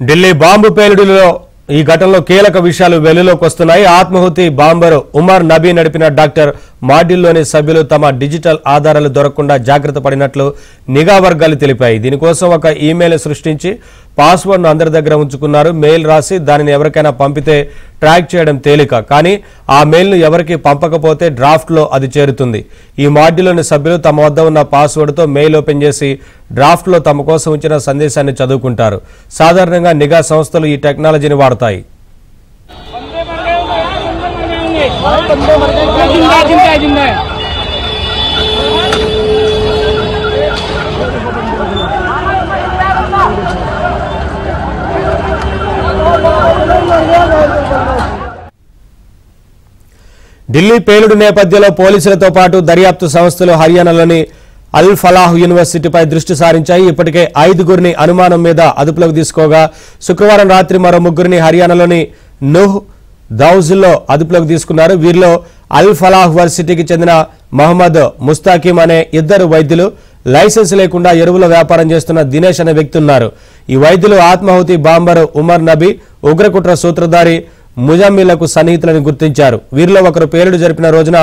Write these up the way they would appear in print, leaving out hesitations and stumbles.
Delhi bomb పేలుడులో ఈ ఘటనలో కీలక విషయాలు వెలుగులోకి వస్తున్నాయి. ఆత్మాహుతి బాంబరు ఉమర్ నబీ నడిపిన డాక్టర్ మాడ్యూల్లోని సభ్యులు తమ డిజిటల్ ఆధారాలు దొరకకుండా జాగ్రత్త పడినట్లు నిఘా వర్గాలు తెలిపాయి. దీనికోసం ఒక ఈమెయిల్ సృష్టించి పాస్వర్డ్ను అందరి దగ్గర ఉంచుకున్నారు. మెయిల్ రాసి దానిని ఎవరికైనా పంపితే ట్రాక్ చేయడం తేలిక, కానీ ఆ మెయిల్ను ఎవరికి పంపకపోతే డ్రాఫ్ట్లో అది చేరుతుంది. ఈ మాడ్యూల్లోని సభ్యులు తమ వద్ద ఉన్న పాస్వర్డ్తో మెయిల్ ఓపెన్ చేసి డ్రాఫ్ట్లో తమ కోసం ఉంచిన సందేశాన్ని చదువుకుంటారు. సాధారణంగా నిఘా సంస్థలు ఈ టెక్నాలజీని వాడతాయి. ఢిల్లీ పేలుడు నేపథ్యంలో పోలీసులతో పాటు దర్యాప్తు సంస్థలు హర్యానాలోని అల్ ఫలాహ్ యూనివర్సిటీపై దృష్టి సారించాయి. ఇప్పటికే 5గురిని అనుమానం మీద అదుపులోకి తీసుకోగా శుక్రవారం రాత్రి మరో 3గురిని హర్యానాలోని నుహ్ దౌజ్లో అదుపులోకి తీసుకున్నారు. వీరిలో అల్ ఫలాహ్ యూనివర్సిటీకి చెందిన మహమ్మద్ ముస్తాకిం అనే 2 వైద్యులు, లైసెన్స్ లేకుండా ఎరువుల వ్యాపారం చేస్తున్న దినేష్ అనే వ్యక్తి ఉన్నారు. ఈ వైద్యులు ఆత్మాహుతి బాంబర్ ఉమర్ నబీ, ఉగ్రకుట్ర సూత్రధారి ముజమ్మిలకు సన్నిహితులని గుర్తించారు. వీరిలో ఒకరు పేలుడు జరిపిన రోజున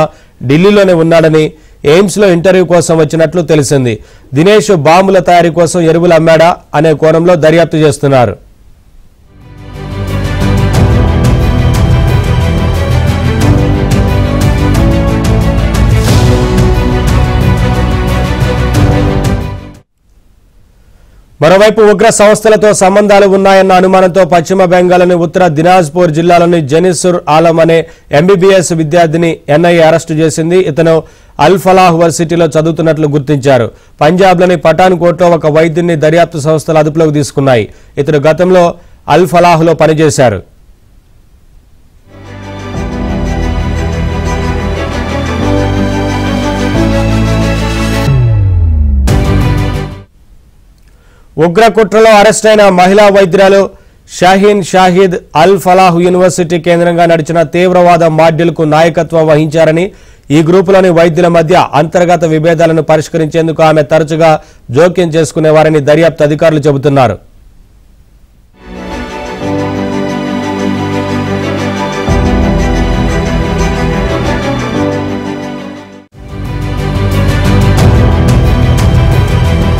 ఢిల్లీలోనే ఉన్నాడని, ఎయిమ్స్లో ఇంటర్వ్యూ కోసం వచ్చినట్లు తెలిసింది. దినేష్ బాంబుల తయారీ కోసం ఎరువులు అమ్మాడా అనే కోణంలో దర్యాప్తు చేస్తున్నారు. మరోవైపు ఉగ్ర సంస్థలతో సంబంధాలు ఉన్నాయన్న అనుమానంతో పశ్చిమ బెంగాల్లోని ఉత్తర దినాజ్పూర్ జిల్లాలోని జెనిసుర్ ఆలం అనే ఎంబీబీఎస్ విద్యార్థిని ఎన్ఐఏ అరెస్టు చేసింది. ఇతను అల్ ఫలాహ్ యూనివర్సిటీలో చదువుతున్నట్లు గుర్తించారు. పంజాబ్లోని పఠాన్కోట్లో ఒక వైద్యుడిని దర్యాప్తు సంస్థలు అదుపులోకి తీసుకున్నాయి. ఇతడు గతంలో అల్ ఫలాహ్లో పనిచేశారు. ఉగ్రకుట్రలో అరెస్టైన మహిళా వైద్యురాలు షాహీన్ షాహిద్ అల్ ఫలాహ్ యూనివర్సిటీ కేంద్రంగా నడిచిన తీవ్రవాద మాడ్యూల్కు నాయకత్వం వహించారని, ఈ గ్రూపులోని వైద్యుల మధ్య అంతర్గత విభేదాలను పరిష్కరించేందుకు ఆమె తరచుగా జోక్యం చేసుకునేవారని దర్యాప్తు అధికారులు చెబుతున్నారు.